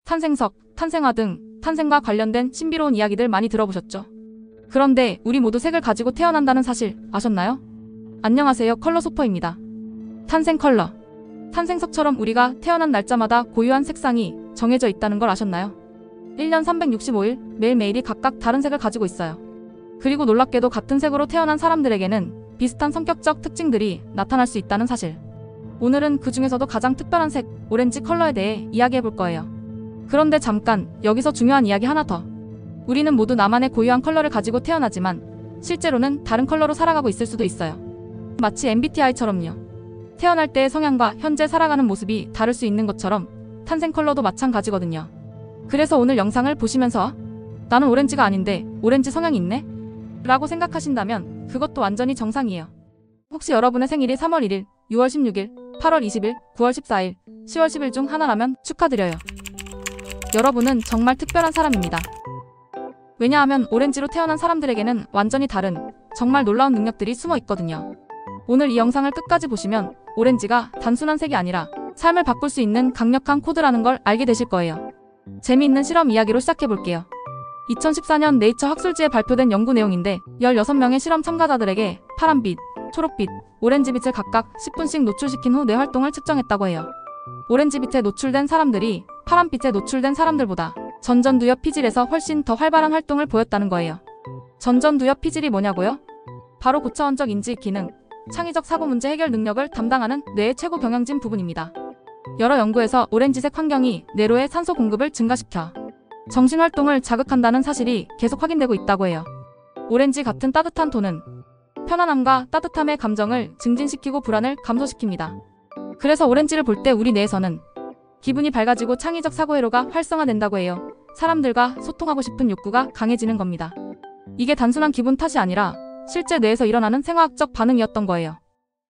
탄생석, 탄생화 등 탄생과 관련된 신비로운 이야기들 많이 들어보셨죠? 그런데 우리 모두 색을 가지고 태어난다는 사실 아셨나요? 안녕하세요, 컬러소퍼입니다. 탄생 컬러. 탄생석처럼 우리가 태어난 날짜마다 고유한 색상이 정해져 있다는 걸 아셨나요? 1년 365일 매일매일이 각각 다른 색을 가지고 있어요. 그리고 놀랍게도 같은 색으로 태어난 사람들에게는 비슷한 성격적 특징들이 나타날 수 있다는 사실. 오늘은 그 중에서도 가장 특별한 색, 오렌지 컬러에 대해 이야기해 볼 거예요. 그런데 잠깐, 여기서 중요한 이야기 하나 더. 우리는 모두 나만의 고유한 컬러를 가지고 태어나지만 실제로는 다른 컬러로 살아가고 있을 수도 있어요. 마치 MBTI처럼요. 태어날 때의 성향과 현재 살아가는 모습이 다를 수 있는 것처럼 탄생 컬러도 마찬가지거든요. 그래서 오늘 영상을 보시면서 나는 오렌지가 아닌데 오렌지 성향이 있네? 라고 생각하신다면 그것도 완전히 정상이에요. 혹시 여러분의 생일이 3월 1일, 6월 16일, 8월 20일, 9월 14일, 10월 10일 중 하나라면 축하드려요. 여러분은 정말 특별한 사람입니다. 왜냐하면 오렌지로 태어난 사람들에게는 완전히 다른, 정말 놀라운 능력들이 숨어 있거든요. 오늘 이 영상을 끝까지 보시면 오렌지가 단순한 색이 아니라 삶을 바꿀 수 있는 강력한 코드라는 걸 알게 되실 거예요. 재미있는 실험 이야기로 시작해볼게요. 2014년 네이처 학술지에 발표된 연구 내용인데 16명의 실험 참가자들에게 파란빛, 초록빛, 오렌지빛을 각각 10분씩 노출시킨 후 뇌 활동을 측정했다고 해요. 오렌지빛에 노출된 사람들이 파란빛에 노출된 사람들보다 전전두엽 피질에서 훨씬 더 활발한 활동을 보였다는 거예요. 전전두엽 피질이 뭐냐고요? 바로 고차원적 인지 기능, 창의적 사고 문제 해결 능력을 담당하는 뇌의 최고 경영진 부분입니다. 여러 연구에서 오렌지색 환경이 뇌로의 산소 공급을 증가시켜 정신활동을 자극한다는 사실이 계속 확인되고 있다고 해요. 오렌지 같은 따뜻한 톤은 편안함과 따뜻함의 감정을 증진시키고 불안을 감소시킵니다. 그래서 오렌지를 볼 때 우리 뇌에서는 기분이 밝아지고 창의적 사고회로가 활성화된다고 해요. 사람들과 소통하고 싶은 욕구가 강해지는 겁니다. 이게 단순한 기분 탓이 아니라 실제 뇌에서 일어나는 생화학적 반응이었던 거예요.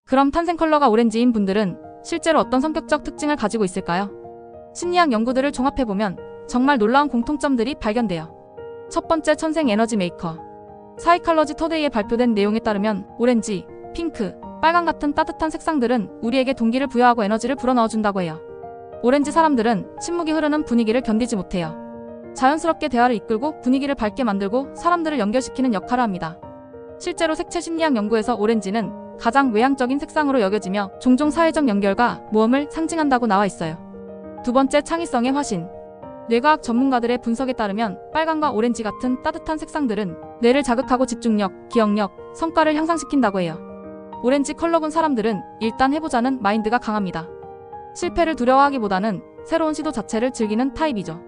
그럼 탄생 컬러가 오렌지인 분들은 실제로 어떤 성격적 특징을 가지고 있을까요? 심리학 연구들을 종합해보면 정말 놀라운 공통점들이 발견돼요. 첫 번째, 천생 에너지 메이커. 사이칼러지 투데이에 발표된 내용에 따르면 오렌지, 핑크, 빨강 같은 따뜻한 색상들은 우리에게 동기를 부여하고 에너지를 불어넣어준다고 해요. 오렌지 사람들은 침묵이 흐르는 분위기를 견디지 못해요. 자연스럽게 대화를 이끌고 분위기를 밝게 만들고 사람들을 연결시키는 역할을 합니다. 실제로 색채 심리학 연구에서 오렌지는 가장 외향적인 색상으로 여겨지며 종종 사회적 연결과 모험을 상징한다고 나와 있어요. 두 번째, 창의성의 화신. 뇌과학 전문가들의 분석에 따르면 빨강과 오렌지 같은 따뜻한 색상들은 뇌를 자극하고 집중력, 기억력, 성과를 향상시킨다고 해요. 오렌지 컬러군 사람들은 일단 해보자는 마인드가 강합니다. 실패를 두려워하기보다는 새로운 시도 자체를 즐기는 타입이죠.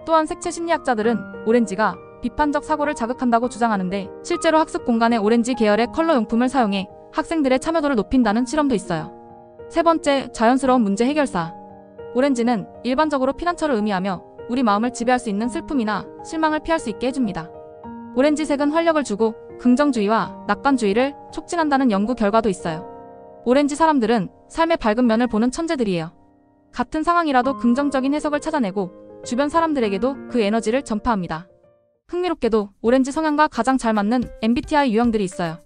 또한 색채 심리학자들은 오렌지가 비판적 사고를 자극한다고 주장하는데 실제로 학습 공간에 오렌지 계열의 컬러 용품을 사용해 학생들의 참여도를 높인다는 실험도 있어요. 세 번째, 자연스러운 문제 해결사. 오렌지는 일반적으로 피난처를 의미하며 우리 마음을 지배할 수 있는 슬픔이나 실망을 피할 수 있게 해줍니다. 오렌지색은 활력을 주고 긍정주의와 낙관주의를 촉진한다는 연구 결과도 있어요. 오렌지 사람들은 삶의 밝은 면을 보는 천재들이에요. 같은 상황이라도 긍정적인 해석을 찾아내고 주변 사람들에게도 그 에너지를 전파합니다. 흥미롭게도 오렌지 성향과 가장 잘 맞는 MBTI 유형들이 있어요.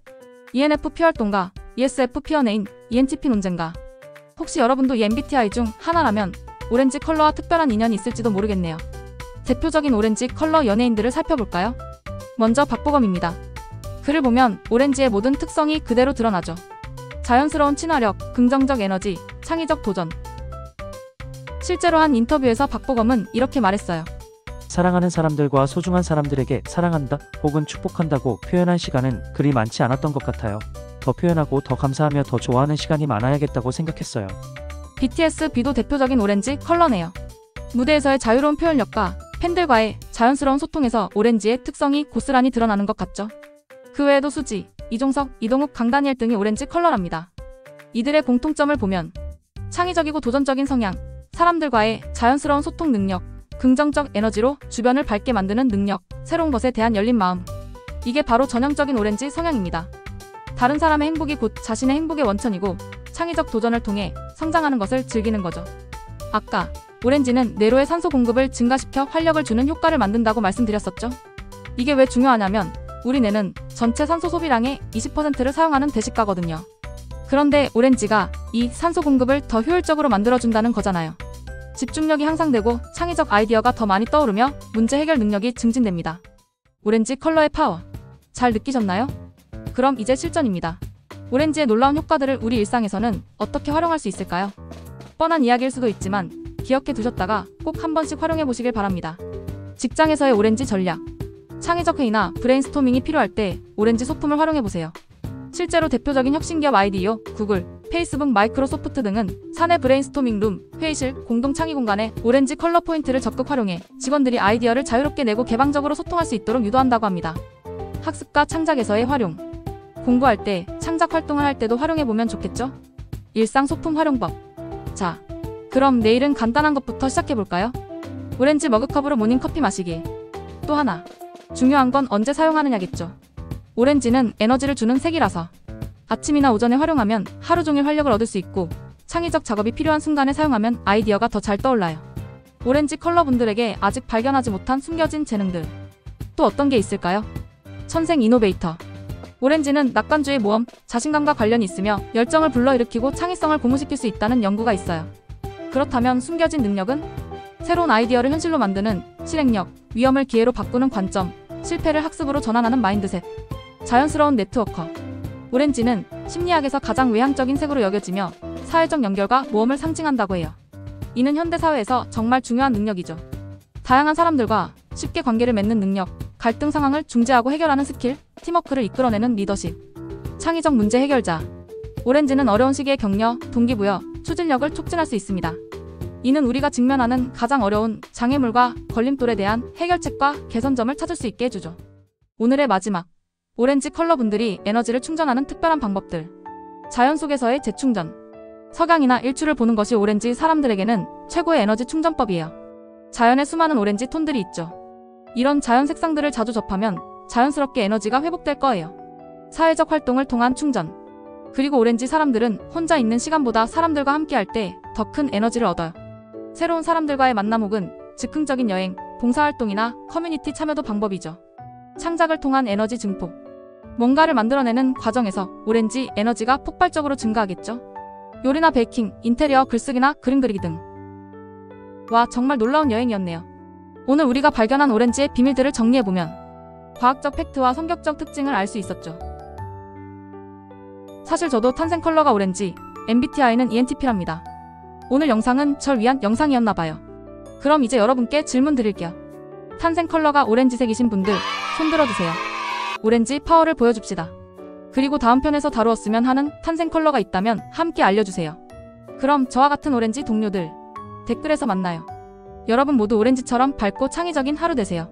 ENFP 활동가, ESFP 연예인, ENTP 논쟁가. 혹시 여러분도 이 MBTI 중 하나라면 오렌지 컬러와 특별한 인연이 있을지도 모르겠네요. 대표적인 오렌지 컬러 연예인들을 살펴볼까요? 먼저 박보검입니다. 그를 보면 오렌지의 모든 특성이 그대로 드러나죠. 자연스러운 친화력, 긍정적 에너지, 창의적 도전. 실제로 한 인터뷰에서 박보검은 이렇게 말했어요. 사랑하는 사람들과 소중한 사람들에게 사랑한다 혹은 축복한다고 표현한 시간은 그리 많지 않았던 것 같아요. 더 표현하고 더 감사하며 더 좋아하는 시간이 많아야겠다고 생각했어요. BTS B도 대표적인 오렌지 컬러네요. 무대에서의 자유로운 표현력과 팬들과의 자연스러운 소통에서 오렌지의 특성이 고스란히 드러나는 것 같죠. 그 외에도 수지, 이종석, 이동욱, 강다니엘 등이 오렌지 컬러랍니다. 이들의 공통점을 보면 창의적이고 도전적인 성향, 사람들과의 자연스러운 소통 능력, 긍정적 에너지로 주변을 밝게 만드는 능력, 새로운 것에 대한 열린 마음. 이게 바로 전형적인 오렌지 성향입니다. 다른 사람의 행복이 곧 자신의 행복의 원천이고 창의적 도전을 통해 성장하는 것을 즐기는 거죠. 아까 오렌지는 뇌로의 산소 공급을 증가시켜 활력을 주는 효과를 만든다고 말씀드렸었죠. 이게 왜 중요하냐면 우리 뇌는 전체 산소 소비량의 20%를 사용하는 대식가거든요. 그런데 오렌지가 이 산소 공급을 더 효율적으로 만들어준다는 거잖아요. 집중력이 향상되고 창의적 아이디어가 더 많이 떠오르며 문제 해결 능력이 증진됩니다. 오렌지 컬러의 파워. 잘 느끼셨나요? 그럼 이제 실전입니다. 오렌지의 놀라운 효과들을 우리 일상에서는 어떻게 활용할 수 있을까요? 뻔한 이야기일 수도 있지만 기억해 두셨다가 꼭 한 번씩 활용해 보시길 바랍니다. 직장에서의 오렌지 전략. 창의적 회의나 브레인스토밍이 필요할 때 오렌지 소품을 활용해 보세요. 실제로 대표적인 혁신기업 아이디어, 구글, 페이스북, 마이크로소프트 등은 사내 브레인스토밍 룸, 회의실, 공동 창의 공간에 오렌지 컬러 포인트를 적극 활용해 직원들이 아이디어를 자유롭게 내고 개방적으로 소통할 수 있도록 유도한다고 합니다. 학습과 창작에서의 활용. 공부할 때, 창작 활동을 할 때도 활용해보면 좋겠죠? 일상 소품 활용법. 자, 그럼 내일은 간단한 것부터 시작해볼까요? 오렌지 머그컵으로 모닝커피 마시기. 또 하나, 중요한 건 언제 사용하느냐겠죠. 오렌지는 에너지를 주는 색이라서 아침이나 오전에 활용하면 하루 종일 활력을 얻을 수 있고, 창의적 작업이 필요한 순간에 사용하면 아이디어가 더 잘 떠올라요. 오렌지 컬러 분들에게 아직 발견하지 못한 숨겨진 재능들. 또 어떤 게 있을까요? 천생 이노베이터. 오렌지는 낙관주의 모험, 자신감과 관련이 있으며 열정을 불러일으키고 창의성을 고무시킬 수 있다는 연구가 있어요. 그렇다면 숨겨진 능력은? 새로운 아이디어를 현실로 만드는 실행력, 위험을 기회로 바꾸는 관점, 실패를 학습으로 전환하는 마인드셋, 자연스러운 네트워커. 오렌지는 심리학에서 가장 외향적인 색으로 여겨지며 사회적 연결과 모험을 상징한다고 해요. 이는 현대사회에서 정말 중요한 능력이죠. 다양한 사람들과 쉽게 관계를 맺는 능력, 갈등 상황을 중재하고 해결하는 스킬, 팀워크를 이끌어내는 리더십, 창의적 문제 해결자. 오렌지는 어려운 시기에 격려, 동기부여, 추진력을 촉진할 수 있습니다. 이는 우리가 직면하는 가장 어려운 장애물과 걸림돌에 대한 해결책과 개선점을 찾을 수 있게 해주죠. 오늘의 마지막. 오렌지 컬러 분들이 에너지를 충전하는 특별한 방법들. 자연 속에서의 재충전. 석양이나 일출을 보는 것이 오렌지 사람들에게는 최고의 에너지 충전법이에요. 자연의 수많은 오렌지 톤들이 있죠. 이런 자연 색상들을 자주 접하면 자연스럽게 에너지가 회복될 거예요. 사회적 활동을 통한 충전. 그리고 오렌지 사람들은 혼자 있는 시간보다 사람들과 함께 할 때 더 큰 에너지를 얻어요. 새로운 사람들과의 만남 혹은 즉흥적인 여행, 봉사활동이나 커뮤니티 참여도 방법이죠. 창작을 통한 에너지 증폭. 뭔가를 만들어내는 과정에서 오렌지 에너지가 폭발적으로 증가하겠죠. 요리나 베이킹, 인테리어, 글쓰기나 그림 그리기 등. 와, 정말 놀라운 여행이었네요. 오늘 우리가 발견한 오렌지의 비밀들을 정리해보면 과학적 팩트와 성격적 특징을 알 수 있었죠. 사실 저도 탄생 컬러가 오렌지, MBTI는 ENTP랍니다. 오늘 영상은 절 위한 영상이었나봐요. 그럼 이제 여러분께 질문 드릴게요. 탄생 컬러가 오렌지색이신 분들 손 들어주세요. 오렌지 파워를 보여줍시다. 그리고 다음 편에서 다루었으면 하는 탄생 컬러가 있다면 함께 알려주세요. 그럼 저와 같은 오렌지 동료들 댓글에서 만나요. 여러분 모두 오렌지처럼 밝고 창의적인 하루 되세요.